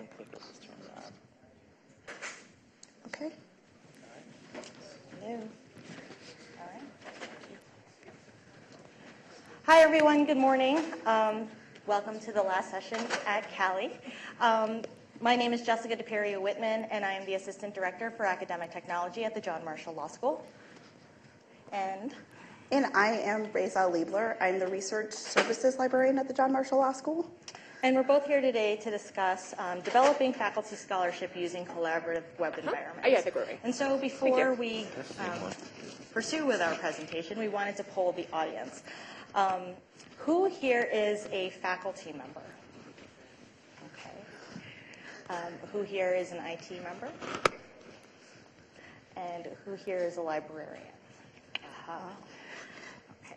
think this is turned on. Okay. Hello. All right. Hi, everyone. Good morning. Welcome to the last session at CALI. My name is Jessica Perio Wittman, and I am the Assistant Director for Academic Technology at the John Marshall Law School. And I am Raizel Liebler. I'm the Research Services Librarian at the John Marshall Law School. And we're both here today to discuss developing faculty scholarship using collaborative web environments. Oh, yeah, I think we're ready. And so before we pursue with our presentation, we wanted to poll the audience. Who here is a faculty member? Okay. Who here is an IT member? And who here is a librarian?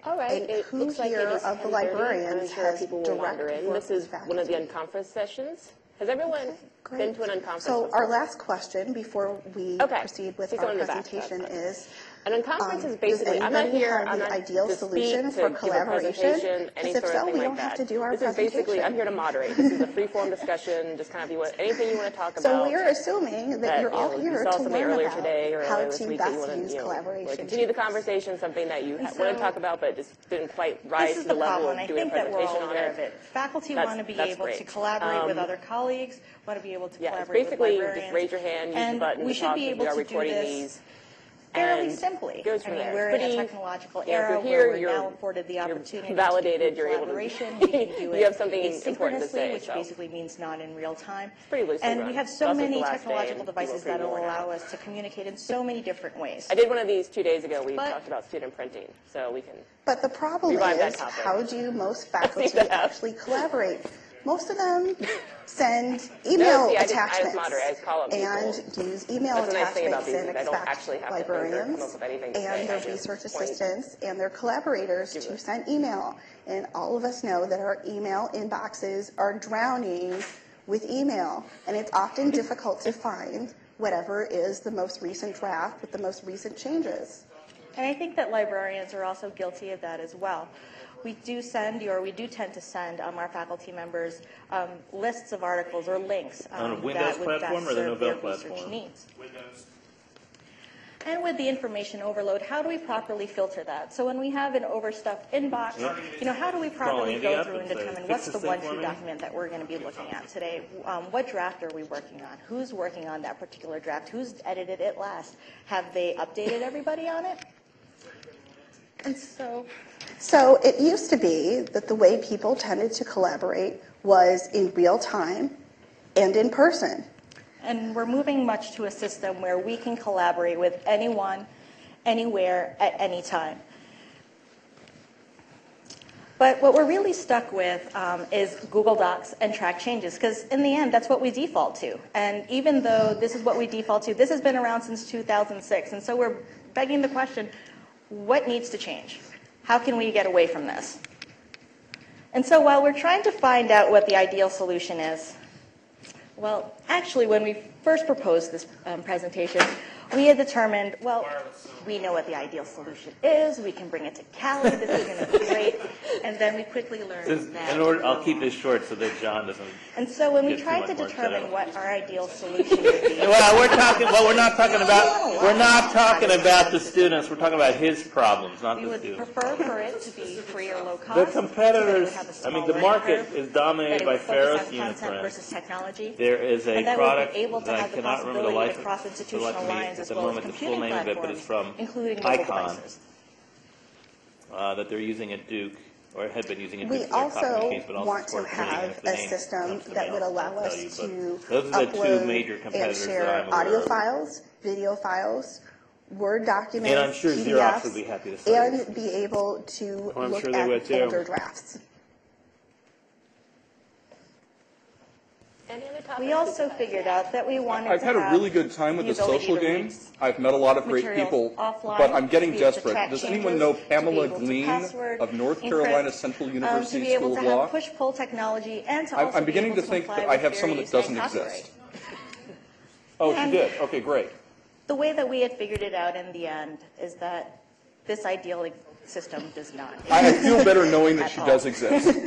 All right. It Who looks like here it is of the 10:30. librarians I'm sure has people will direct wander in. work This is with one of the faculty? unconference sessions. Has everyone been to an unconference So before? our last question before we proceed with our presentation is, an unconference is does basically, I'm not anybody here, have I'm the not ideal to solution speak, for to collaboration? give a presentation, any Because if sort of so, thing we like don't have that. to do our This is basically, presentation. I'm here to moderate. This is a free-form discussion, just kind of anything you want to talk about. So we are assuming that you're all here you saw to something learn earlier about today or how earlier this to week that you best want use to collaboration. continue the conversation, something that you want to talk about but just didn't quite rise This is to the the level problem, of and I doing a think that we're presentation all on aware it. of it. Faculty That's- want to be that's able to great. collaborate with other colleagues, want to be able to Yeah, it's collaborate with basically librarians. just raise your hand, use and the button we to should talk be because able we are to do recording this these. fairly and simply. goes from there. We're Pretty, in a technological yeah, if era you're where here, we're now afforded the opportunity you're validated, to do you're able to, collaboration. We can do it you have something important to asynchronously, say. which So basically means not in real time. it's pretty loosely And run. we have It's so also many the last day, technological and devices people are that pretty will worn allow out. us to communicate in so many different ways. I did one of these 2 days ago. We But- talked about student printing, so we can. But the problem Revive that is, topic. how do most faculty that. actually collaborate? Most of them send No, email see, I attachments just moderate. I just call up people. and use email That's the nice thing about attachments these and is I don't expect actually have to think or come librarians up with anything to say. and I their just research point. assistants and their collaborators to send email. And all of us know that our email inboxes are drowning with email, and it's often difficult to find whatever is the most recent draft with the most recent changes. And I think that librarians are also guilty of that as well. We do send, or we do tend to send our faculty members lists of articles or links On a Windows that would platform best or the serve their Novell research platform? needs. And with the information overload, how do we properly filter that? So when we have an overstuffed inbox, how do we properly Andy go up through and and say, determine "Fix what's this the thing for 1-2 me?" document that we're going to be looking at today? What draft are we working on? Who's working on that particular draft? Who's edited it last? Have they updated everybody on it? And So it used to be that the way people tended to collaborate was in real time and in person. And we're moving much to a system where we can collaborate with anyone, anywhere, at any time. But what we're really stuck with is Google Docs and track changes, because in the end, that's what we default to. And even though this is what we default to, this has been around since 2006. And so we're begging the question, what needs to change? How can we get away from this? And so while we're trying to find out what the ideal solution is, well, actually, when we first proposed this presentation, we had determined, well, we know what the ideal solution is. We can bring it to CALI. This is going to be great. And then we quickly learned that. I'll keep this short so that John doesn't. And so when we get too tried much to more determine shadow. what our ideal solution would be, Well, we're not talking about the students. We're talking about his problems, not we the would students. prefer for it to be free or low cost. The so that it competitors, would have a I mean, small the learning market curve, is that dominated it by would focus Ferris on content Uniprint. versus technology. There is a and that product we'd be able to that I have the cannot remember the possibility life to cross institutional lines at as the well as moment the full computing name of it, but it's platforms, from including mobile Icon, devices. that they're using at Duke, or had been using at Duke We for their copy also machines, but also want to support printing. And have if the a name system comes to that me, would I'll allow tell us you, but to those are the two upload major and competitors that share I'm aware audio of. files, video files, Word documents, And I'm sure Xerox would PDFs, be happy to sell you. and be able to I'm look sure they at would, too. older drafts. Any other topics? We also figured out that we wanted I've to had a have really good time with the ability social to game. read I've met a lot of great materials people, offline, but I'm getting to be able to desperate. track Does anyone changes, know to be Pamela able to Glean password, of North encrypt, Carolina Central to University be able School to of have Law? push-pull technology, and to also I'm be beginning able to think comply that I with have someone fair that use doesn't and copyright. exist. Oh, she And- did? Okay, great. The way that we had figured it out in the end is that this ideal system does not. I feel better knowing that At she all. does exist.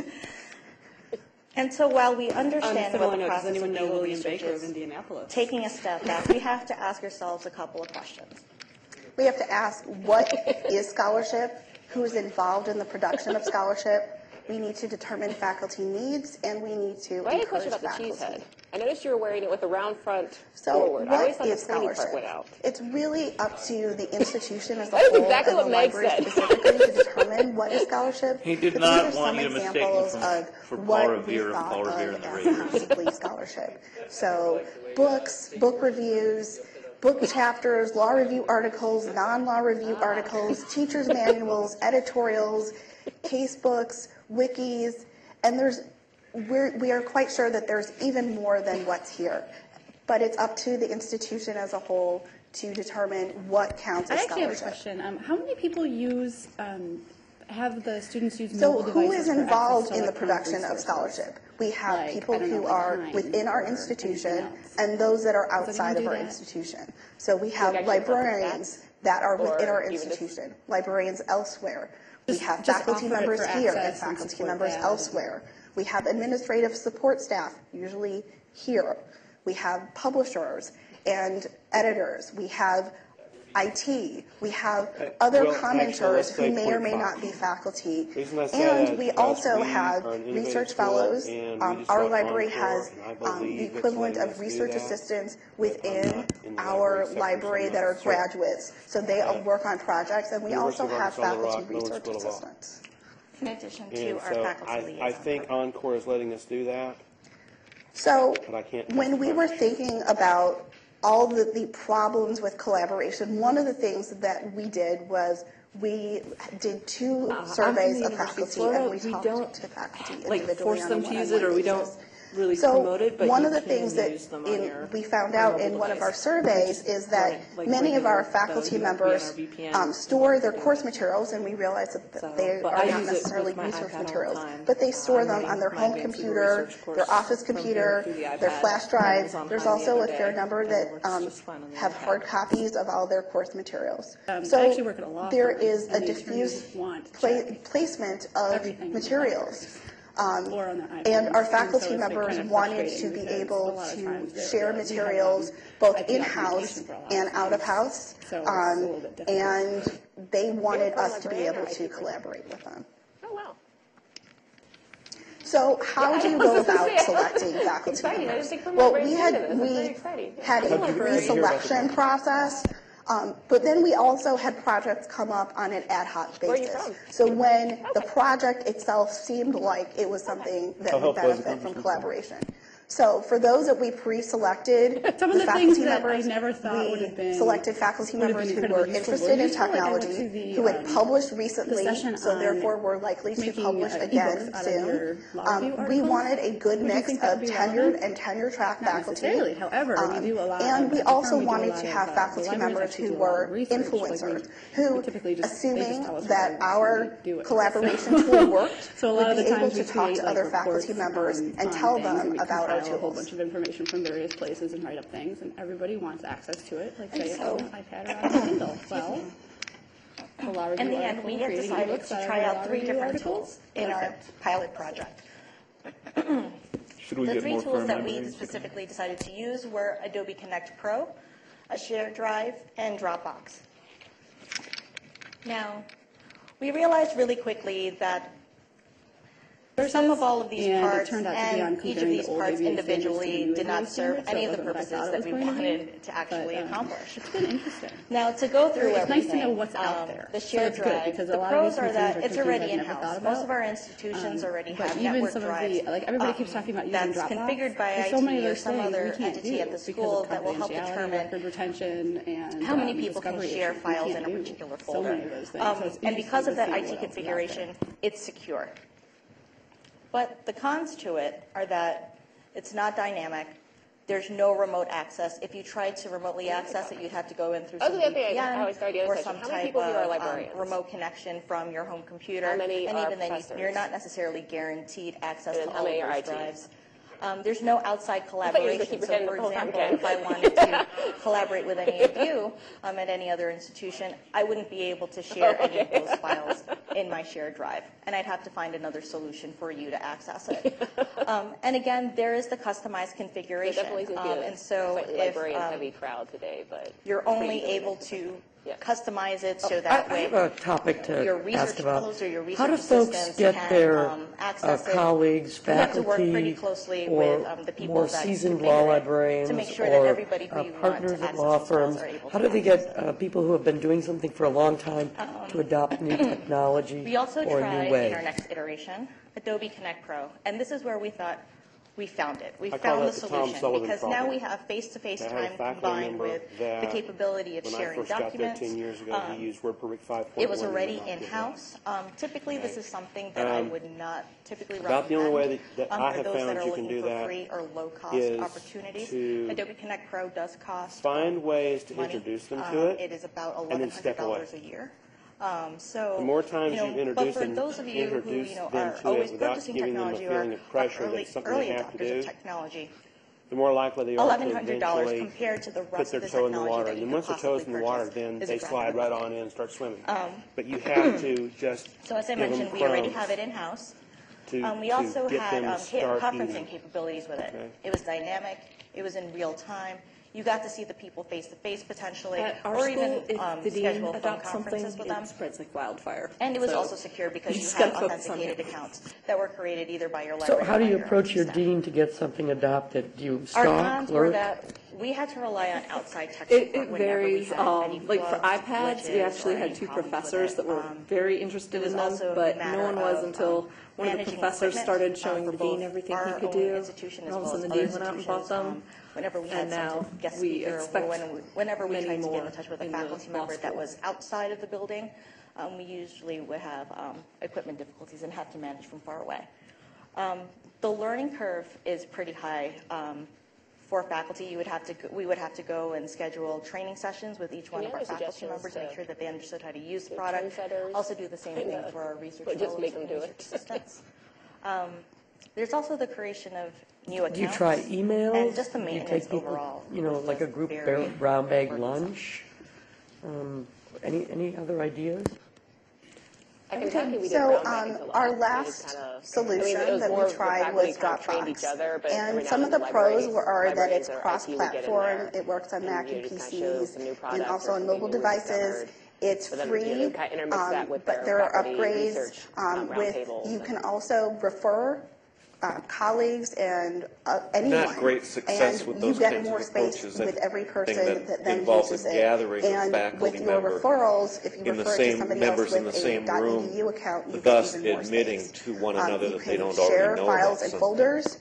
And so while we On a understand similar what the note, does process anyone of know Google William research Baker of is, Indianapolis? taking a step back, we have to ask ourselves a couple of questions. We have to ask, what is scholarship? Who is involved in the production of scholarship? We need to determine faculty needs, and we need to I had a encourage question about the faculty. cheese head. I noticed you were wearing it with the round front So forward. I always what thought the is pointy scholarship? part went out. It's really up to the institution as a That is whole exactly and the what Meg library said. specifically to determine what is scholarship. He did But not these are want some you to mistake him examples for of Paul what we Revere thought Paul Revere of and the as Raiders. possibly scholarship. So books, book reviews, book chapters, law review articles, non-law review articles, teachers' manuals, editorials, case books, wikis, and we are quite sure that there's even more than what's here. But it's up to the institution as a whole to determine what counts as I actually have a scholarship. question. How many people use, have the students use So mobile who devices is for involved access to in the electronic production of resources? scholarship? We have Like, people I don't know, who like are Time within our or institution anything else. and those that are Does outside of anyone our do that? institution. So we have actually put the librarians stats? that are within Or our even just- institution, librarians elsewhere. We Just- have just faculty offer it members for here and access and faculty support members that. elsewhere. We have administrative support staff, usually here. We have publishers and editors. We have IT. We have other well, actually, commenters let's who say may or may 0.5. not be faculty. The reason I say that And we is because also we have are an innovative research school, fellows. and we just Our brought library Encore, has and I the believe it's equivalent letting of us do research that, assistants but I'm within not in the our library sector, so library I'm that not are certain. graduates. So they all work on projects, and we University also of have Arkansas faculty Rock, Norwood research School of Law. assistants. In addition to And our so faculty liaison I think program. Encore is letting us do that. So But I can't when we testify. were thinking about all the problems with collaboration, one of the things that we did was we did two surveys of faculty, and we talked to faculty individually force on them a to use one-on-one it, or we basis. don't really So promote it, but one you of the can things that use them on your we found out in one of our surveys is that like many of our regular, faculty the USB members and our VPN. store their course materials, and we realized that So, they but are I not use it necessarily with my research iPad all the materials, time. but they store I'm them on their running home my advanced computer, research course their office from computer, here through the their iPad. flash And drive. it was on There's High the also other a fair day, number and that it works just fine on the have iPad. hard copies of all their course materials. I So actually work at a law there firm, is and a the diffuse attorneys want to check placement of everything in the materials. or on their iPhones. And our so faculty it's, like, members kind of wanted to frustrating be because able a lot of to times they're- share we have, materials both IP in-house documentation for a lot of and out of things. house. So it's a little bit difficult. And they wanted from us to be librarian able or to IT person? collaborate with them. Oh, wow. So how do you go about selecting faculty Exciting. I didn't members? think from Well, librarians we into this. had That's very exciting. had a pre-selection process, but then we also had projects come up on an ad hoc Where are you basis. from? So when the project itself seemed like it was something that How would helpful is the benefit from conference collaboration. So for those that we pre-selected, Some of the faculty things that I members, never thought would have been- we selected faculty would have members been who were incredibly useful. interested in Well, usually, like, I went technology, to the, who had published recently, session so on therefore were likely to making, publish ebooks again out of your soon. law review We articles. wanted a good Would you mix think that of would be tenured relevant? and tenure-track Not faculty. necessarily. However, we do a lot And of- we at the also firm, we do a wanted lot to of, have the faculty libraries members actually who do a lot were of research. Like, influencers, we who, typically just- they assuming just tell us what that they want, our and we do it. collaboration tool worked, So a lot would of be the able times to we talk create, to like, other faculty reports members on and tell things, and them we about our compile a whole bunch tools. of information from various places and write up things, and everybody wants access to it, like say, so- oh, iPad or on a Kindle. Well, a law review In the end, article, we had creating decided ebooks to out of try a out law 3 review different article. tools in our pilot project. Should we The get 3 more tools firm that we librarians? specifically decided to use were Adobe Connect Pro, a shared drive, and Dropbox. Now, we realized really quickly that some of all of these And it parts turned out to be on and each of comparing these the old parts ABA standards to the individually new did not ABA serve standards, so any it of the wasn't what I purposes thought it that was we going to be. wanted to actually But, accomplish. It's been interesting. Now, to go through It's nice everything, to know what's out there. the So shared it's good, drive, because a the lot of pros these are things that are it's things already I've never in-house. thought Most about. of our institutions already But have even network some of drives. the, like everybody keeps talking about using That's Dropbox. configured by There's so many IT of or those some things other we can't entity do at the because school of that will help confidentiality, determine record retention, and how many people can discovery share issues. We files can't in a do particular so folder. many of those things. So it's And because of that interesting to IT see what else is out configuration, it's secure. But the cons to it are that it's not dynamic. There's no remote access. If you tried to remotely access it, you'd have to go in through Oh, some the other thing I VPN always started the other or session. some How many type people here are of librarians? remote connection from your home computer. How many and are even then, professors? you're not necessarily guaranteed access And to how all of many are those IT? drives. There's no outside collaboration. keep So, your hand for the whole time, example, Ken. if I wanted to collaborate with any of you at any other institution, I wouldn't be able to share any of those files in my shared drive, and I'd have to find another solution for you to access it. And again, there is the customized configuration. And so if librarian heavy crowd today, but you're only able to customize it so that I way have a topic to your research ask about. fellows or your research How do folks assistants get can, their access it. colleagues, We have to work pretty faculty, closely or with the people more that seasoned configure law it librarians to make sure that or everybody who you want partners to at access law those files firms? are able How to do they access get people who have been doing something for a long time to adopt new technology We also or a tried new way? in our next iteration Adobe Connect Pro, and this is where we thought we found it. We I call found the that the Tom solution Sullivan because now problem. we have face-to-face I had a time faculty combined member with that the capability of when I sharing first got there documents. 10 years ago, he used WordPerfect 5.1. It was already and adopted in-house. Typically, this is something that I would not typically recommend. About the only way that I for have those that found are you can looking do for that free or low-cost is opportunities. to Adobe Connect Pro does cost find ways to money. introduce them to it. It is about and then step away. $1,100 a year. So The more times you but introduce for them, those of you who introduce them are to it always without purchasing giving them a technology feeling or of pressure are that it's something early they have to adopters do, of technology, the more likely they are to $1,100 eventually compared to the put rest their of the toe in the technology water. that And you then could once their toe's possibly in the water, purchase then is they a drop slide in the right bucket. on in and start swimming. But you have to just So as I give them mentioned, we already crumbs have it in-house. to We also get had them to start conferencing using. capabilities with it. Okay. It was dynamic. It was in real time. You got to see the people face-to-face potentially, At our or school, even if the dean schedule phone adopts something, conferences with them. it spreads like wildfire. And it was So also secure because you you just had gotta focus on authenticated it. accounts that were created either by your So library. how do or you by approach your staff. dean to get something adopted? Do you Our stalk, cons were lurk? that we had to rely on outside tech It support whenever we varies. had any Like for floods, iPads, we glitches, actually or had any two problems with professors it. that were very interested was in them, also a but matter no one was of, until one of the managing professors equipment, started showing for the dean both everything our he could own do. institution And as all of a well sudden as the other dean went out and bought institutions, them. whenever we And had now some guest we speaker, or expect whenever we many tried to get more in touch with a in the faculty law member that school. was outside of the building, we usually would have equipment difficulties and have to manage from far away. The learning curve is pretty high. For faculty, we would have to go and schedule training sessions with each one Any of our other faculty suggestions members to make to sure that they understood how to use the product. trendsetters? Also do the same thing for our research But just fellows make them and do research it. assistants. There's also the creation of new accounts. Do you try emails? And just the Do you maintenance take people, overall. like a was group very brown bag burdensome. lunch? Any other ideas? At Kentucky, we did So brown bags a lot. our We last just kinda- solution it was that more we of the tried faculty was kind of trained Dropbox. each other, but every And now some of and the then pros librarians- are that librarians it's or IT would get in cross-platform. there, It works on Mac and you just kinda show PCs some new and products also or on something mobile new we devices. discovered. It's But then, free, kind of intermix that with but their there are faculty upgrades research, with, roundtables you and- can also refer colleagues and anyone. Not great success and with those you get kinds of more space approaches. with every person that then involves uses a it. gathering of And faculty with your member referrals, if you in the refer to same somebody members else in the with a same room, .edu account, you get thus even more admitting space. to one another You that they can don't share already know files about and something. folders.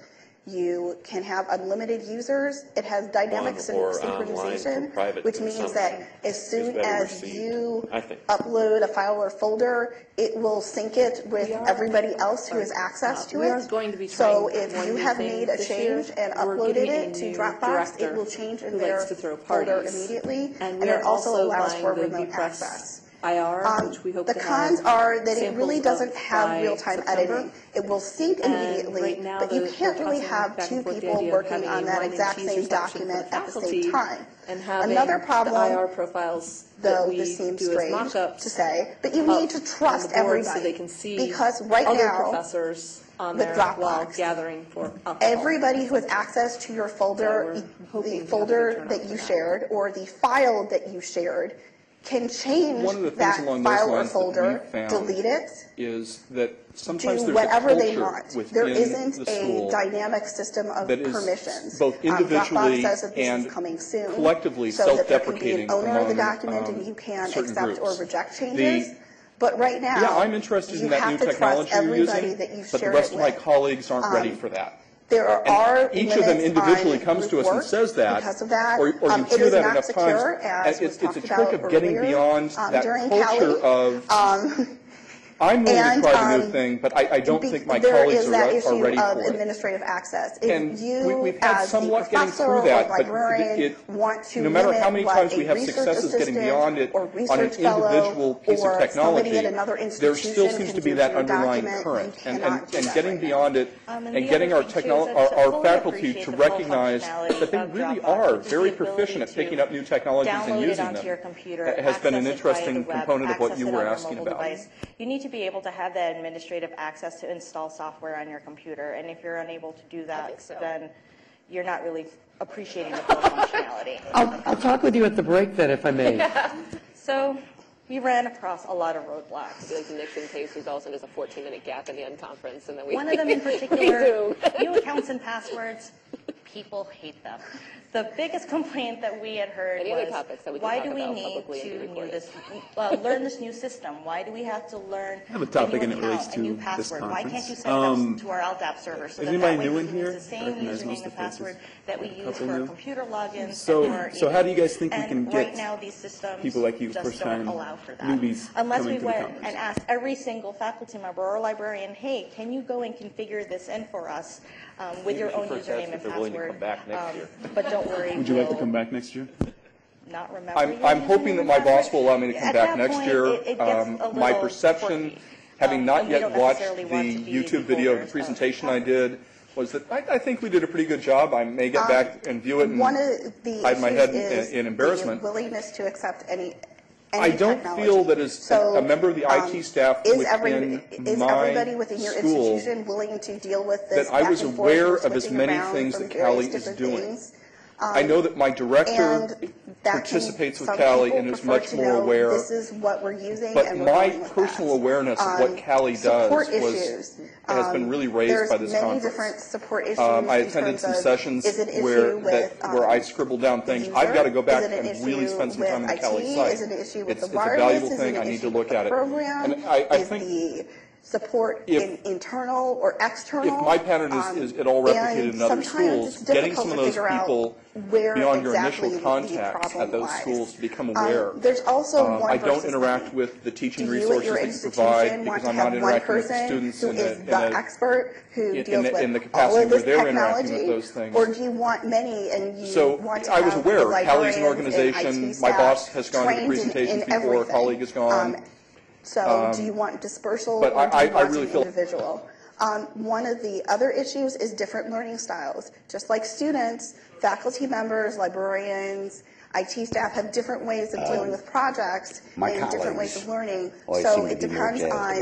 You can have unlimited users. It has dynamic On or online synchronization, for private which means that consumption as is soon better as received, you I think. upload a file or folder, it will sync it with everybody else who has access to we it. are going to be So trying if one you new have thing made a this year. change and We're uploaded getting a it to new Dropbox, director it will change in who their likes to throw folder parties. immediately, And and we are it also allows buying for the remote VPress access. IR, which we hope The to cons have are that it really samples doesn't of have by real-time September. editing. It will sync And immediately, right now but you they're can't really tossing have back two and forth the people idea of working having on a that wine and exact cheese same reception for document the at the same faculty time. and having Another the problem, IR profiles though that we this seems do as strange mock-ups to say, but you need to up trust on the board everybody. so they can see Because right other now, professors on with there Dropbox, while gathering for alcohol. everybody who has access to your folder, So we're hoping the to have a folder good turnout that for you that. shared or the file that you shared, can change One of the things that along those file or lines that folder, we've found delete it, is that sometimes do there's a whatever they culture want. within There isn't the a school dynamic system of that is permissions. both Dropbox individually says that this and is coming soon, collectively so that there can be self-deprecating an owner of the among, document and you can certain accept or groups. reject changes. But right now, Yeah, I'm interested you in that have new to technology trust you're everybody using, that you've but the shared rest it of my with. colleagues aren't ready for that. There are And each of them limits individually on comes to group us and work says that, because of that. or you It hear is that not enough secure, times, as and was it's a talked trick about of getting earlier, beyond that during culture CALI. of I'm willing And, to try the new thing, but I don't think my there colleagues is that are issue ready of for it. administrative access. If And you, we've had as somewhat a getting professor through or that, but librarian, want to no matter limit how many what times a we have research successes getting assistant beyond it or on an research fellow individual piece of or somebody technology, at another there institution still can seems to do be for that your underlying document. current. You And cannot do that getting right beyond now. it And and the getting other our, thing, too, is that to our fully faculty appreciate to the full recognize functionality that they of really Dropbox, are which is very the ability proficient at to picking up new technologies and download it using onto them. your computer, It has been an access it via interesting the web, component of what access you it were on your asking mobile about. device. You need to be able to have that administrative access to install software on your computer, and if you're unable to do that, then you're not really appreciating the full functionality. I'll talk with you at the break then, if I may. So we ran across a lot of roadblocks. I feel like the Nixon case results in just a 14-minute gap in the end conference, and then we One of them in particular, new accounts and passwords, people hate them. The biggest complaint that we had heard Any other was, topics that we can why talk do we about need publicly and be to recorded? learn this new system? Why do we have to learn I have a topic a and new it relates account, a new to this password? Why can't you conference. sign up to our LDAP server so is that anybody way new we in can here? use the I same recognize username most and of the faces. password that we use Couple for our new. computer logins So- and for our so how do you guys think we and can right get now these systems people like you, just first don't time allow for that. newbies Unless coming we to the went conference? and asked every single faculty member or librarian, hey, can you go and configure this in for us with your own username and password? But don't worry. Would you like to we'll come back next year? Not remember your I'm hoping username that and my password? boss will allow me to come At back that next point, year. it gets a My little perception, quirky. having not And we yet don't watched necessarily the want to be YouTube video of the holders of presentation I did, was that I think we did a pretty good job. I may get back and view it and One of the hide my issues head is in embarrassment. the willingness to accept any I don't technology. feel that as So, a member of the IT staff is within everybody my within your school institution willing to deal with this that I was back and forth aware and of as switching many around things from that CALI various is different doing. things? I know that my director And that participates with some CALI people and is prefer much to more know aware. This is what we're using, But and we're my going with personal that. awareness of what CALI does Support was issues. has been really raised There's by this many conference. different support issues. I in attended terms some of, sessions is it an where issue with, where I scribbled down things. user? I've got to go back Is it an and really issue spend some time on the with CALI IT? site. Is it an issue with It's the a wireless? valuable Is it thing. an I need issue to look with the at it. program? And I Is think the support if- internal or external? if my pattern is at all replicated in other and sometimes schools, it's getting difficult some of to those figure out people where beyond your exactly initial the contacts problem at those lies. schools to become aware. There's also one I don't versus interact many. with the teaching Do you at resources your that you institution provide want because to I'm have not one interacting with the person students who in is a, the expert who deals with in the all capacity of where this they're interacting with technology, those things. or do you want many and you So want to I was have aware. the CALI is an librarians and organization. IT My staff boss has gone to the trained in presentations before. A everything. colleague has gone. So do you want dispersal but or do I you want really an feel- individual? One of the other issues is different learning styles. Just like students, faculty members, librarians, IT staff have different ways of dealing with projects and different ways of learning. So it depends on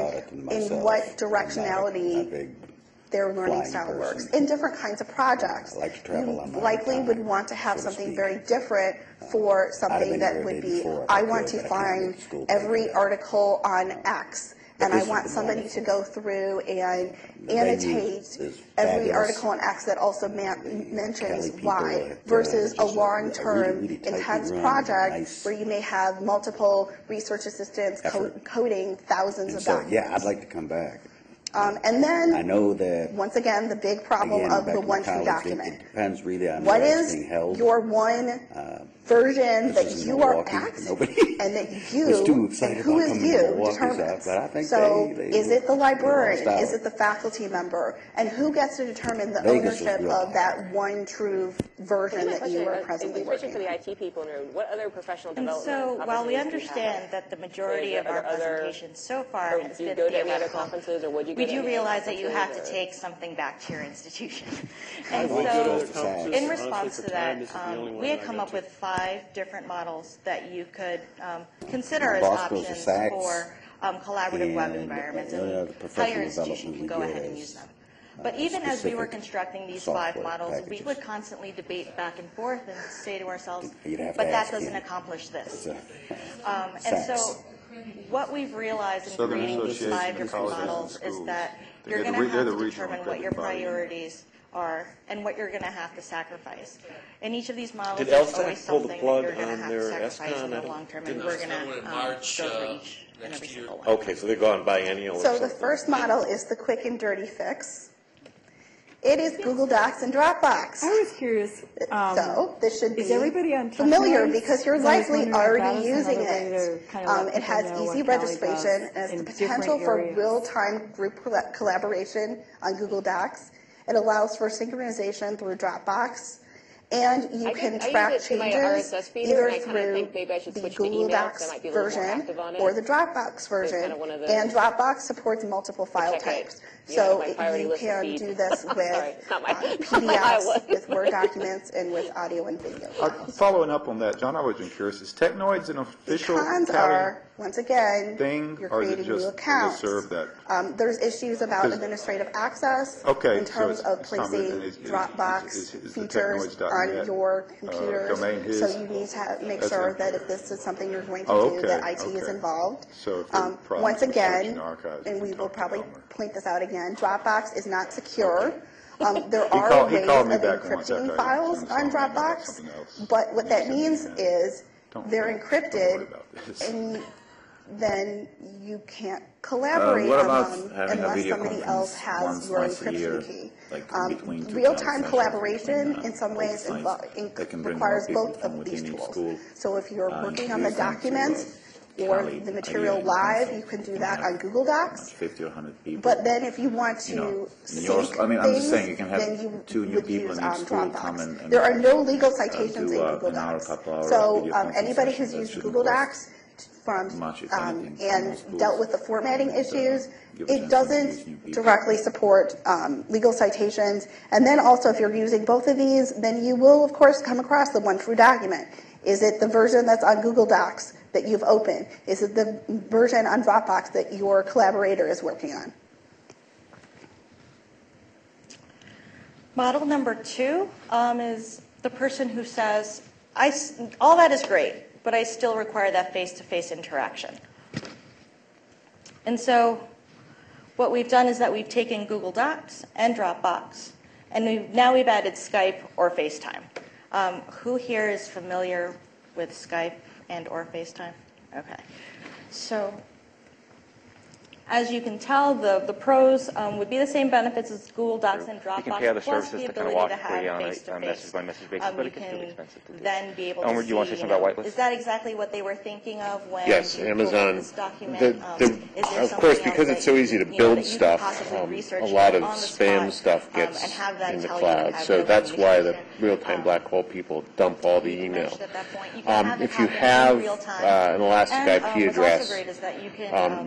in what directionality their learning style works. In different kinds of projects, you likely would want to have something very different for something that would be, I want to find every article on X, and I want somebody to go through and annotate every article on X that also mentions Y, versus a long-term intense project where you may have multiple research assistants coding thousands of documents. Yeah, I'd like to come back. And then, I know that, once again, the big problem again, of back the to my one true colleagues, document. It depends really on What where it's is being held. your one version This that is you are Milwaukee. at Nobody and that was you too and excited who about is coming to you Milwaukee, determines. but I think So they is it the librarian? lost out. Is it the faculty member? And who gets to determine the Vegas was ownership real of hard. that one true version that you are presently Especially working for the on? IT people in the room, what other professional And development so while we opportunities do you have? understand that the majority of our presentations so far has Do you been go to any other theoretical, conferences, or would you go we to do any realize that you have to conferences, or- take something back to your institution. And We go to other so conferences, in honestly, response for to time, that, this is the only one we had I come go up to. with 5 different models that you could consider My as boss goes to options SACS, for collaborative web and, environments the and professional how your institution development can we go get ahead and is, use them. But even as we were specific constructing these 5 software models, we packages. would constantly debate back and forth and say to ourselves, You'd have to but that ask doesn't him. accomplish this. It's And SACS. so what we've realized in Southern creating these Association 5 of different Colleges and models is Schools. that They're you're the going to they're have the to regional determine what your accredited body. priorities are and what you're going to have to sacrifice. In each of these models, Did there's LSAC always pull the something plug that you're going to on have their to sacrifice SCON? in I the don't- long term, and didn't we're it going snow in to March, go for each and next every year? single one. Okay, so they go on biennial or So something. the first model is the quick and dirty fix. It is Google Docs and Dropbox. I was curious. So this should be is everybody on familiar TechNoise? because you're Because I was likely wondering if that already was using another way to it. kind of let It has people know easy what CALI registration does and has the in potential different for areas. real-time group collaboration on Google Docs. It allows for synchronization through Dropbox. And you can track use it to my changes RSS feeder, either and I kind of through think maybe I should the switch to Google email, 'cause I Docs might be a little more version active on it. or the Dropbox version. kind of one of those. And Dropbox supports multiple file check it. types. Yeah, So my priority you list of can feeds. do this with Sorry, it's not my PDFs, one. with Word documents, and with audio and video files. Following up on that, John, I was curious, is Technoids an The official cons CALI are, once again, thing, you're or is it creating new just accounts. serve that? There's issues about 'Cause- administrative access Okay, in so terms it's- of it's not placing written, Dropbox is the features technoids.net, on your computers. domain his? So you need to make That's sure in- that if this is something you're going to Oh, do, okay, that IT is okay. involved. So if there are problems Once with again, searching archives, and you we can will talk to probably Elmer. point this out again, Dropbox is not secure. There He are called ways me of back once after encrypting I files sent on something about Dropbox, something else. but what that He sent me means an email. is they're Don't worry encrypted, about this. and then you can't collaborate What on about them having a unless video somebody conference else has once your a year, encryption key. like between two Real-time towns, collaboration between, in some all ways the sites that can bring more requires people both from of these within each tools. school, So if you're working on the introduce them to, documents or CALI the material idea in live, concept. you can do You that have on Google Docs. 50 or 100 people. But then if you want You know, to in yours- sync I mean, I'm just things, saying you can have then you two new would people use in each school come Dropbox. and There are no legal citations do in Google an hour, Docs. couple hour So video conference anybody session who's that used shouldn't Google cost Docs from much, if anything, for and most schools. dealt with the formatting issues, give a chance it to introduce new doesn't people. directly support legal citations. And then also, if you're using both of these, then you will, of course, come across the one true document. Is it the version that's on Google Docs that you've opened? Is it the version on Dropbox that your collaborator is working on? Model number 2 is the person who says, all that is great, but I still require that face-to-face interaction. And so what we've done is that we've taken Google Docs and Dropbox, and now we've added Skype or FaceTime. Who here is familiar with Skype and or FaceTime? Okay. So as you can tell, the pros would be the same benefits as Google Docs and Dropbox. You can pay other plus services the to kind of ability walk to you through have on a face-to-face. message-by-message basis, but You it gets really can expensive to do. then be able to Elmer, do you want to say something about whitelist? Is that exactly what they were thinking of when Yes, you Amazon. this document? The, Is there of something course, else because that it's so you easy to that build you could stuff, possibly research a lot of on the spam spot, stuff and gets have them in the tell you and cloud. have So that that's why the information. real-time black hole people dump all the You can email. mention at that point. You can have it If you happen in have real time. an elastic And, IP what's also address, great is that you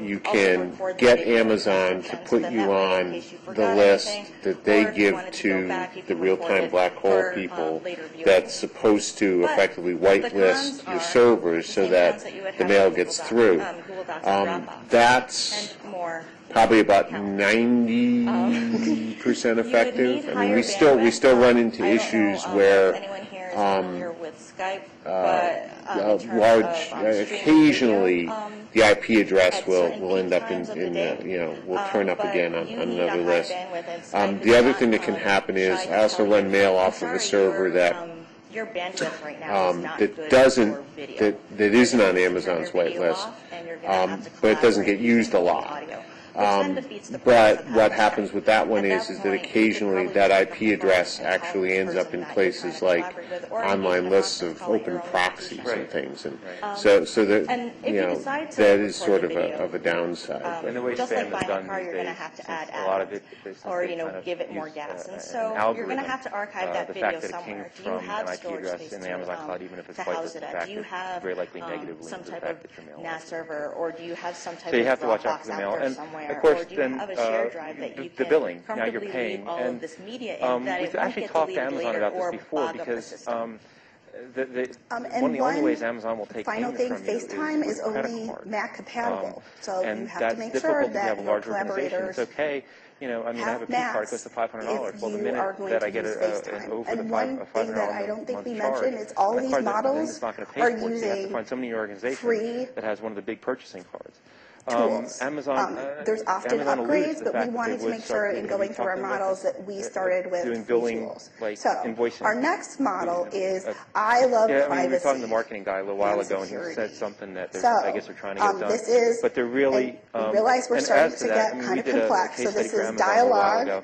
you also can record the get video Amazon to transcription, so put then you that way, in on case you the forgot list anything, that or they if you give wanted to go to back, you the can record real-time it black hole for, people later viewing. that's supposed to But effectively the cons whitelist are your servers the so same that cons you would the have mail with gets Google through. Google Docs and Dropbox. That's And more. probably about Count. 90% effective. You would need I mean, we higher still bandwidth. run into I don't issues know, where if anyone here is familiar with Skype, but in terms large, of, streaming occasionally video, the IP address at will certain end up times of the in day. the, will turn up But again on you need another a high list. bandwidth, and Skype The is other not, thing that can happen is shy to I also tell run you, mail I'm off of a sorry, server your, that your bandwidth right now is not good that doesn't for video. that isn't on Turn Amazon's your video whitelist, off, and you're gonna have to but it doesn't collaborate get used a using lot. audio, which then defeats the purpose But of what having happens Skype. with that one At is point, that you could occasionally probably that just IP come address and tell actually the ends up person in that places you're trying to like collaborate with, or maybe online even lists on of call it open your own proxies location. and things, and So so that and if you decide to that is record sort the of video, a downside. And the way just spam like is buying a done car, these you're going to days, have to since add a lot of add-ons, since or they kind of give it more use, gas, and an so you're going to algorithm, have to archive that the video fact that it came somewhere. Do you from have an IP storage address space in the Amazon cloud, even if it's to house whitelisted, it the at? fact Do you is have very likely negatively some to the type fact of that your mail NAS is. server, or do you have some type So you of have to watch out Dropbox for the out mail, there and somewhere, of course, or do you then have a shared drive that you the can billing. Now you're comfortably paying, leave all and of this media in that we've it won't actually get talked to deleted Amazon later about or this before bog up the because system. one of the only ways Amazon will take Final thing, payment from you FaceTime is is with a credit only card. Mac compatible, so and you have that's to make difficult sure if you have that a your large organization. collaborators It's okay. You know, I mean, I have a have P card, it Macs goes to $500. if Well, the you minute are going that to I get use an FaceTime. over And the one thing that I $500 don't think month we charge, mentioned is all that these card then models is not going to pay are for it. You have to using find somebody in your organization free that has one of the big purchasing cards. tools. Amazon, There's often Amazon alluded upgrades, to the but we fact that wanted they to would make start sure doing- in have going you through our talked to them about models this? that we started with Doing free billing, tools. like So invoicing. our next model is I love Yeah, I mean, we privacy. were talking to the marketing guy a little while and ago, and he security. said something that So, I guess they're trying to get done. this is, but they're really, and we realize we're and starting as to that, get I mean, kind we of did a complex, case so study this for is Amazon a while dialogue ago,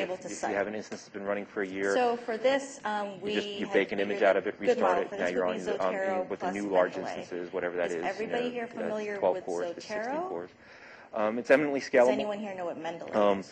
able to if cite. you have an instance that's been running for a year, So for this, you bake an image out of it, restart it, now you're on with the new large instances, whatever that is. Is everybody here familiar 12 with cores to 16 Zotero? cores. It's eminently scalable. Does anyone here know what Mendeley is?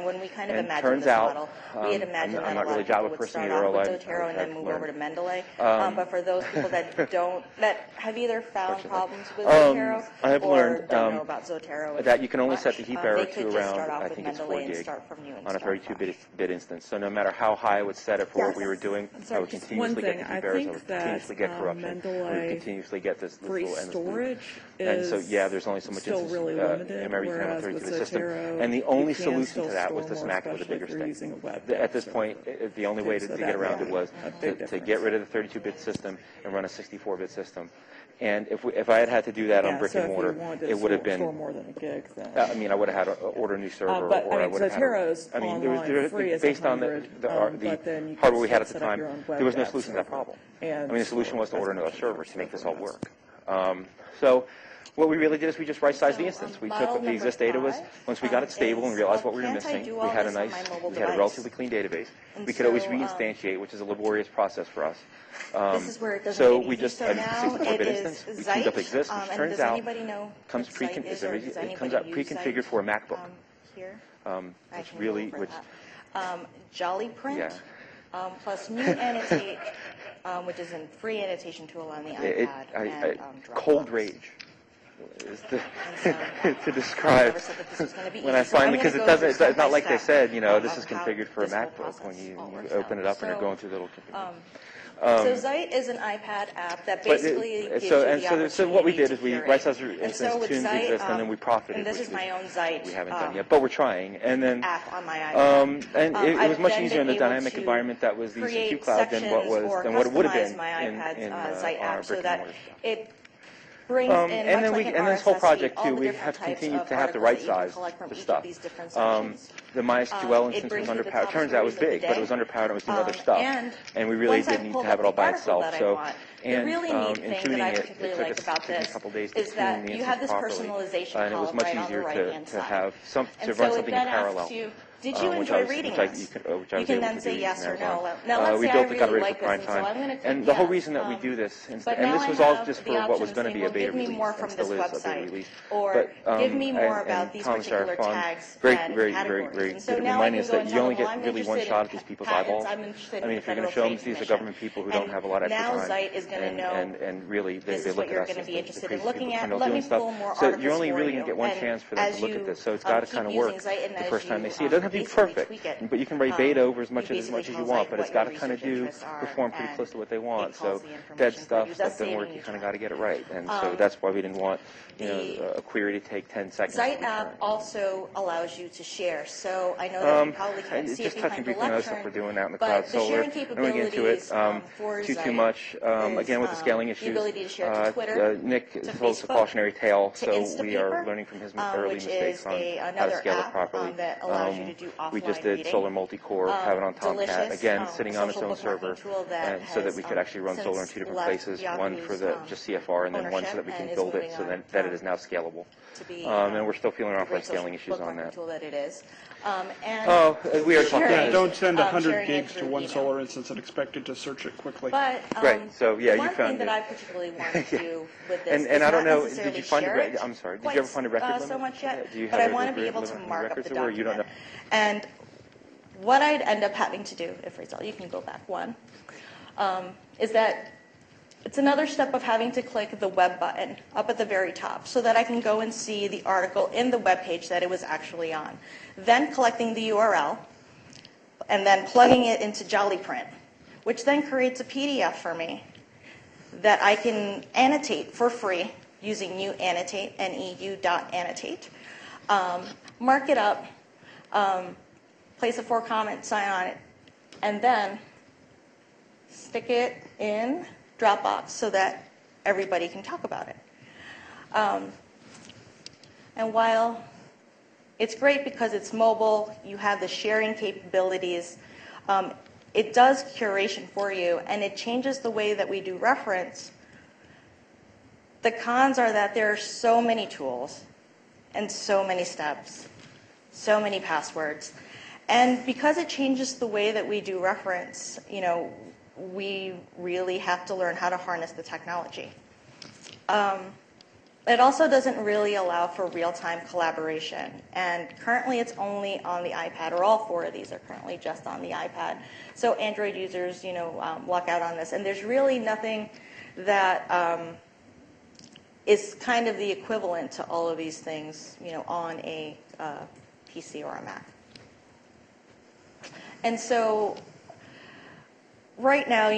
And when we kind of And imagined turns this out, model, we had imagined I'm that not a lot really of people Java would person start either, off with although Zotero and then I've move over to learned. Mendeley. But for those people that don't, that have either found problems with Zotero I have or learned don't know about Zotero that you can only much, set the heap they error could to just around, start off I with think it's 4 Mendeley and gig start from new and on a start 32-bit instance. So no matter how high I would set it for what we were doing, I would continuously get the errors, I would continuously get corruption, I would continuously get this little endless loop. And so, yeah, there's only so much instance, really limited, memory you can have whereas 32-bit with system. Zotero, And the only you can solution still to that was store to more, smack it with a bigger especially if you're stick. using a web At this browser. point, the only way to So get that around would it was be a big to difference. get rid of the 32-bit system and run a 64-bit system. And if I had to do that on brick so and if you mortar, wanted to it would have been. store more than a gig, then. I mean, I would have had to order a new server, But, or I I mean, would have had. Zotero's I mean, online free is based on the 100, but then you hardware can we had at still the set up time, your own web there was no app solution to that server. problem. And I mean, the solution was to order another presentation server to make this all server. work. So what we really did is we just right-sized the instance. We model took the number exist data was, 5, once we got it stable and is, realized what we were can't I missing, do we all had a this on nice, my mobile we had a device? relatively clean database. And We could always so, reinstantiate, which is a laborious process for us. This is where it doesn't So get we easy. just So had a now 64-bit it is instance. We cleaned up Zeit, exist, which and turns does out anybody know comes what Zeit is, or does it comes anybody out use pre-configured Zeit, for a MacBook. Here, I Which can go really, over which that. Jolly Print, yeah. Plus New Annotate, which is a free annotation tool on the iPad, and Dropbox. cold rage is so, to describe never said that this was gonna be when I easy. So I'm finally, gonna because it go doesn't, through it's step not by like they step, said, you know, this is of how configured for a this whole MacBook process when you all works open out. it up and So, are going through the little configuration. So Zeit is an iPad app that basically gives you the opportunity so what we did is we curate. right-sized our And instance, so with tuned Zeit, exist, and then we profited. and this which is my own Zeit we haven't done yet, but we're trying. And then app on my iPad. and it was I've much then easier in the been able danyamic to environment that was the EC2 create cloud than what sections or it would have been customize my in iPad's Zeit our app so brick and that mortar stuff. it brings in and then much like an and this whole RSS project feed, all too, the we different have types continued of to have to articles that you can right-size collect from the each stuff. of these different sections. The MySQL It instance brings was me the underpowered. top Turns out it was stories of big, the but it day. was underpowered and was doing other stuff. And we really once I did need pulled to have up it all the by article itself. that I So, want, and the really neat in thing tuning that I it, particularly took like us about took a this couple days to is tune that the you have instance this properly, personalization and it was column much right on the easier right-hand to side. have to And run so it something in then parallel. asks you, did you which enjoy I was- reading which I- this? which I You was can able then to say do yes using or Amazon. no. Now let's We say I built it, got really ready like for prime this, and so time. I'm going to click And the whole yes. reason that we do this, But and now this I was all have just the for what was option going to saying, be a well, beta give me release, more and from still this is a beta website, release. or But, give me more and about these Tom particular Sarafan, tags very, and very, categories. very And so good at now I reminding can us go that and you tell only them, well, get I'm really one interested shot in at these people's patents, eyeballs. I'm interested I mean, in if you're going Federal to show them Trade these are Commission. government people who don't have a lot of extra Now time, Zeit is going to know and really this they is look what at you're us going as to be the interested crazy in looking people at. kind of Let doing me stuff. pull more So articles you're only for really you. going to get one And chance for them as to look you, at this. So it's got to keep kind of using work Zeit and the as first time you, they see it. It doesn't have to be basically perfect, tweak it, but you can write beta over as you much as basically you tell want. Zeit But it's what got your to kind of research do interests are, perform pretty and close to what they want. it So pulls the information dead for stuff you, that thus doesn't work, saving you you kind of time. got to get it right. And so that's why we didn't want a query to take 10 seconds. Zeit app also allows you to share. So I know that you probably can't see it just touching behind the briefly on other stuff we're lectern, doing out in the but cloud the solar. sharing I don't want to get into it capabilities for too Zeit much. is, Again, with the scaling the issues, ability to share to Twitter, Nick to told us a Facebook, cautionary tale, to so we Instapaper, are learning from his early which mistakes is on how to another scale it app properly. that allows you to do offline We just did reading. Solar Multicore, have it on Tomcat, Delicious, again, sitting on its social own server, bookmarking tool that and so that we has, could actually run Solar in two since different left places, one for Yahoo's, the just CFR, and then one so ownership that we can and is build it moving so on, that it is now scalable. To be, And we're still feeling around for great scaling social issues on bookmarking that. tool that it is. We are talking. Yeah, don't send 100 sharing it gigs to through one email. solar instance and expect it to search it quickly. But Right, so, yeah, you one found thing that it. I particularly want to do with this And is I don't not know, necessarily did you find share a it I'm sorry, did quite, you ever find a record limit? so much yet, Do you but have I a want to be limit able to on mark up the records or you don't document. know? And what I'd end up having to do, if Raizel, you can go back one, is that it's another step of having to click the web button up at the very top so that I can go and see the article in the web page that it was actually on. Then collecting the URL and then plugging it into JollyPrint, which then creates a PDF for me that I can annotate for free using New Annotate, NEU.annotate, mark it up, place a 4-comment sign on it, and then stick it in Dropbox so that everybody can talk about it. And while it's great because it's mobile, you have the sharing capabilities, it does curation for you, and it changes the way that we do reference. The cons are that there are so many tools and so many steps, so many passwords. And because it changes the way that we do reference, we really have to learn how to harness the technology. It also doesn't really allow for real-time collaboration. And currently it's only on the iPad, or all 4 of these are currently just on the iPad. So Android users, luck out on this. And there's really nothing that is kind of the equivalent to all of these things, on a PC or a Mac. And so right now,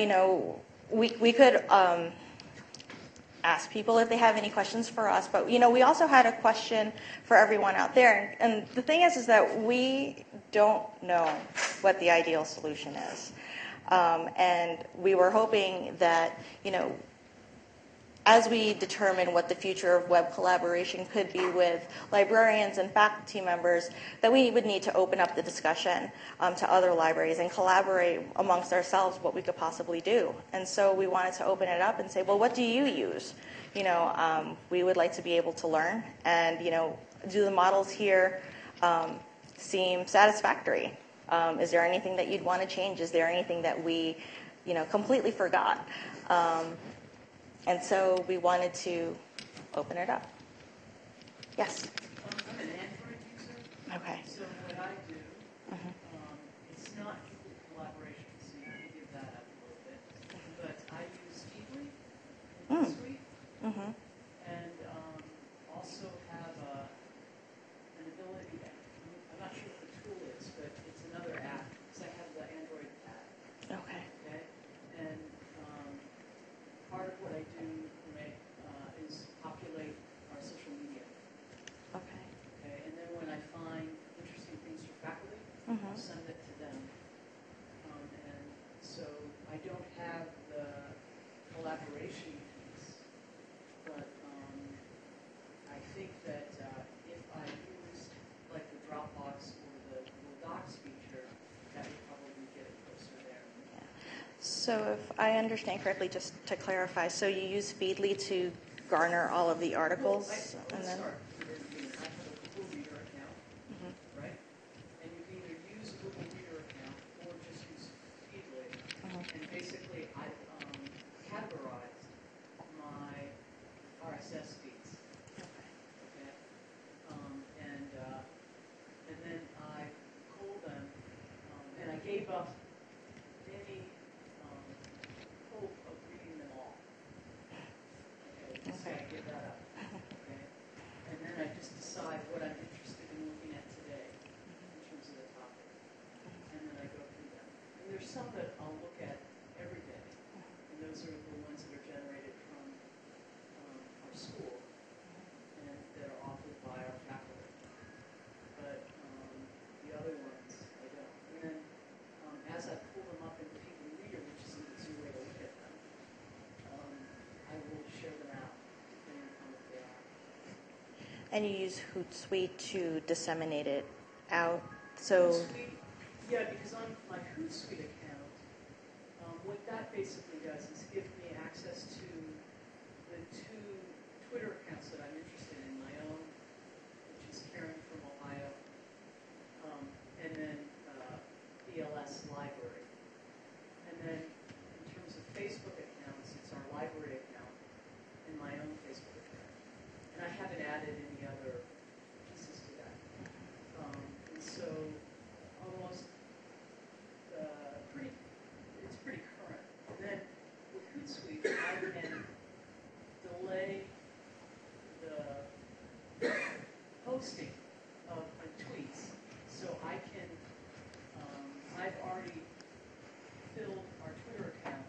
we could ask people if they have any questions for us, but we also had a question for everyone out there. And the thing is that we don't know what the ideal solution is. And we were hoping that, as we determine what the future of web collaboration could be with librarians and faculty members, that we would need to open up the discussion to other libraries and collaborate amongst ourselves what we could possibly do. And so we wanted to open it up and say, well, what do you use? We would like to be able to learn and, do the models here seem satisfactory? Is there anything that you'd want to change? Is there anything that we, completely forgot? And so we wanted to open it up. Yes? I'm an Android user. Okay. So what I do, it's not Google Collaboration, so you can give that up a little bit. But I use Feedly, Suite, and also have an ability, I'm not sure what the tool is, but it's another app, because I have the Android app. Okay. Okay? And part of what I do is populate our social media. Okay. Okay, and then when I find interesting things for faculty, I'll send it to them. And so I don't have the collaboration piece, but I think that if I used like the Dropbox or the Google Docs feature, that would probably get it closer there. So if I understand correctly, just to clarify, so you use Feedly to garner all of the articles? Well, let's start with the beginning. I have a Google Reader account, right? And you can either use a Google Reader account or just use Feedly. And basically, I've categorized my RSS feeds. Okay? And then I pull them, and I gave up any hope of reading them all. Okay, so I give that up. Okay, and then I just decide what I'm interested in looking at today in terms of the topic, and then I go through them. And there's some that I'll look at every day, and those are the ones that are generated from our school and that are authored by our faculty. But the other ones I don't. And then as I pull them up in People Reader, which is an easy way to look at them, I will share them out depending on what they are. And you use Hootsuite to disseminate it out. So Hootsuite, yeah, because on my Hootsuite account, what that basically does is give me access to the two Twitter accounts that I'm interested in, my own, which is Karen from Ohio, and then BLS Library. And then in terms of Facebook accounts, it's our library account and my own Facebook account. And I haven't added any other pieces to that. And so almost it's pretty current. And then with Hootsuite, I can delay the posting of my tweets. So I can, I've already filled our Twitter account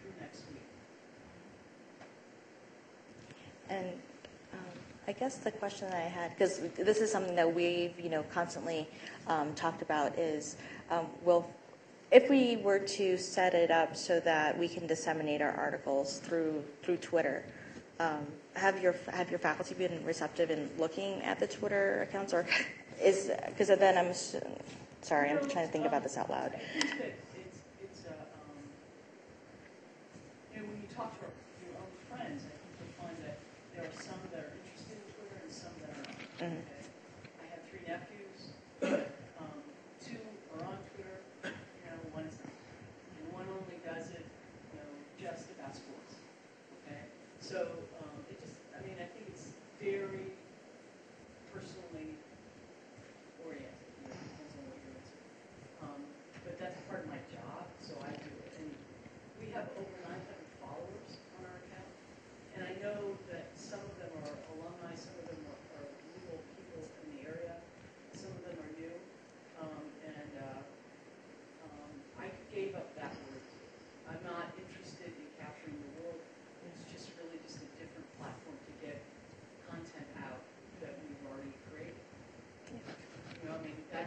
through next week. And I guess the question that I had, because this is something that we've constantly talked about, is if we were to set it up so that we can disseminate our articles through Twitter, have your faculty been receptive in looking at the Twitter accounts, or because then I'm sorry, I'm trying to think about this out loud. I think that it's when you talk to your own friends, I think you'll find that there are some that are interested in Twitter and some that are not. Okay? I have 3 nephews. 2 are on Twitter. One's not. And one only does it, just about sports. Okay? So I think it's very personally oriented. Depends on what you're into. But that's part of my job, so I do it. And we have over 900 followers on our account. And I know that some of them are alumni, some of them are legal people I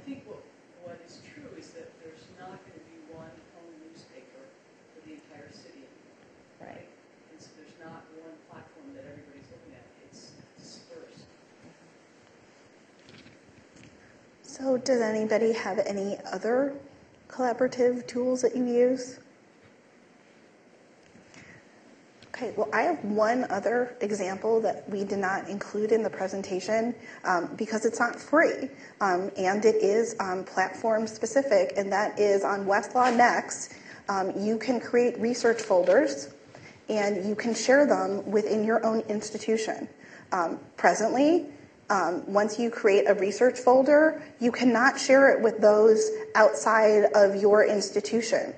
think what is true is that there's not going to be one home newspaper for the entire city anymore. Right. And so there's not one platform that everybody's looking at. It's dispersed. So does anybody have any other collaborative tools that you use? Okay, well, I have one other example that we did not include in the presentation because it's not free, and it is platform specific, and that is on Westlaw Next. You can create research folders, and you can share them within your own institution. Presently, once you create a research folder, you cannot share it with those outside of your institution.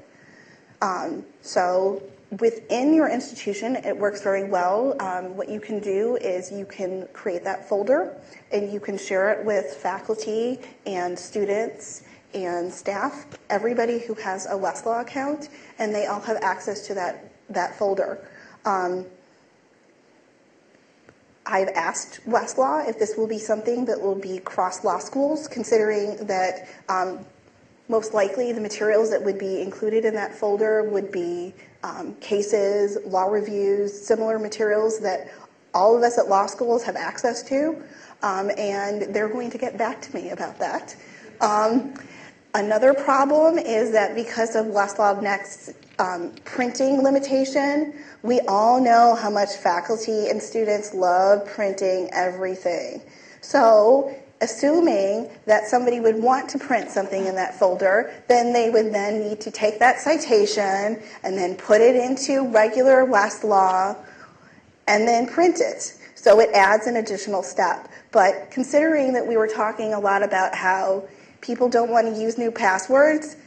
So within your institution, it works very well. What you can do is you can create that folder, and you can share it with faculty and students and staff, everybody who has a Westlaw account, and they all have access to that folder. I've asked Westlaw if this will be something that will be cross law schools, considering that most likely the materials that would be included in that folder would be cases, law reviews, similar materials that all of us at law schools have access to, and they're going to get back to me about that. Another problem is that because of Westlaw Next's printing limitation, we all know how much faculty and students love printing everything. So assuming that somebody would want to print something in that folder, then they would then need to take that citation and then put it into regular Westlaw and then print it. So it adds an additional step. But considering that we were talking a lot about how people don't want to use new passwords,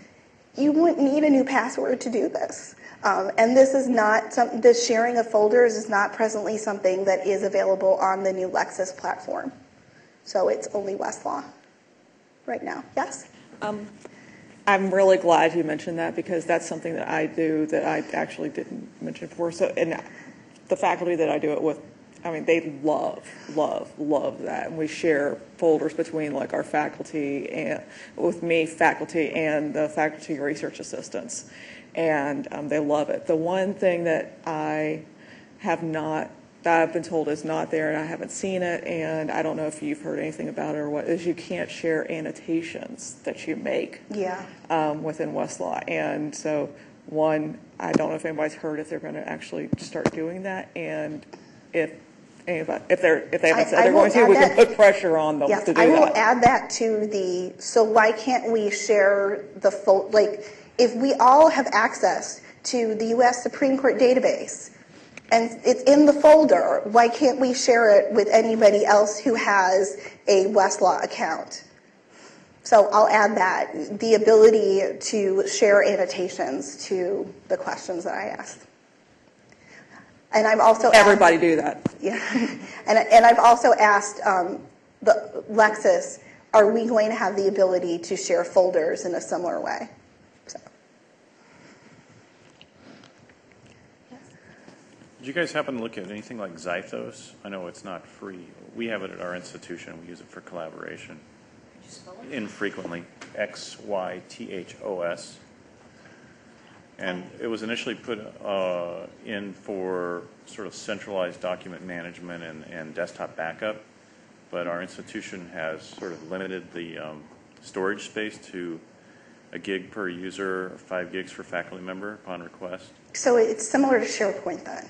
you wouldn't need a new password to do this. And this is not the sharing of folders is not presently something that is available on the new Lexis platform. So it's only Westlaw right now. Yes? I'm really glad you mentioned that because that's something that I do that I actually didn't mention before. So, and the faculty that I do it with, I mean, they love that. And we share folders between like our faculty and with me, faculty, and the faculty research assistants. And they love it. The one thing that I have not, that I've been told is not there and I haven't seen it, and I don't know if you've heard anything about it or what, is you can't share annotations that you make within Westlaw. And so one, I don't know if anybody's heard if they're going to actually start doing that, and if they haven't said they're going to, we can put pressure on them to do that. I will add that to the, so why can't we share the, like, if we all have access to the U.S. Supreme Court database, and it's in the folder, why can't we share it with anybody else who has a Westlaw account? So I'll add that, the ability to share annotations to the questions that I asked. And I've also everybody do that. Yeah, and I've also asked the Lexis, are we going to have the ability to share folders in a similar way? So. Did you guys happen to look at anything like Zythos? I know it's not free. We have it at our institution. We use it for collaboration. Did you spell it? Infrequently, Xythos. And it was initially put in for sort of centralized document management and desktop backup, but our institution has sort of limited the storage space to 1 gig per user, 5 gigs for faculty member upon request. So it's similar to SharePoint then?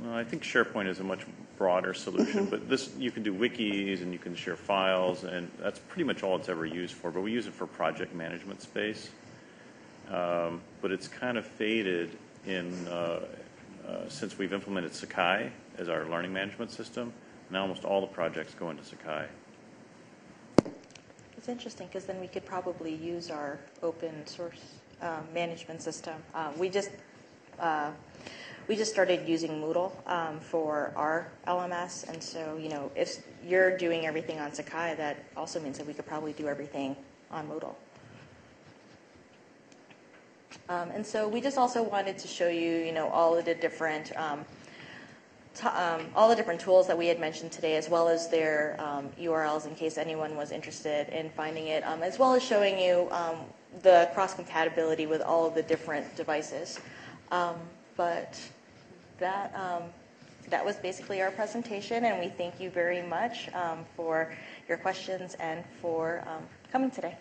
Well, I think SharePoint is a much broader solution, but this, you can do wikis and you can share files, and that's pretty much all it's ever used for, but we use it for project management space. But it's kind of faded in since we've implemented Sakai as our learning management system. Now almost all the projects go into Sakai. It's interesting because then we could probably use our open source management system. We just started using Moodle for our LMS, and so if you're doing everything on Sakai, that also means that we could probably do everything on Moodle. And so we just also wanted to show you, all of the different all the different tools that we had mentioned today, as well as their URLs in case anyone was interested in finding it, as well as showing you the cross-compatibility with all of the different devices. But that was basically our presentation, and we thank you very much for your questions and for coming today.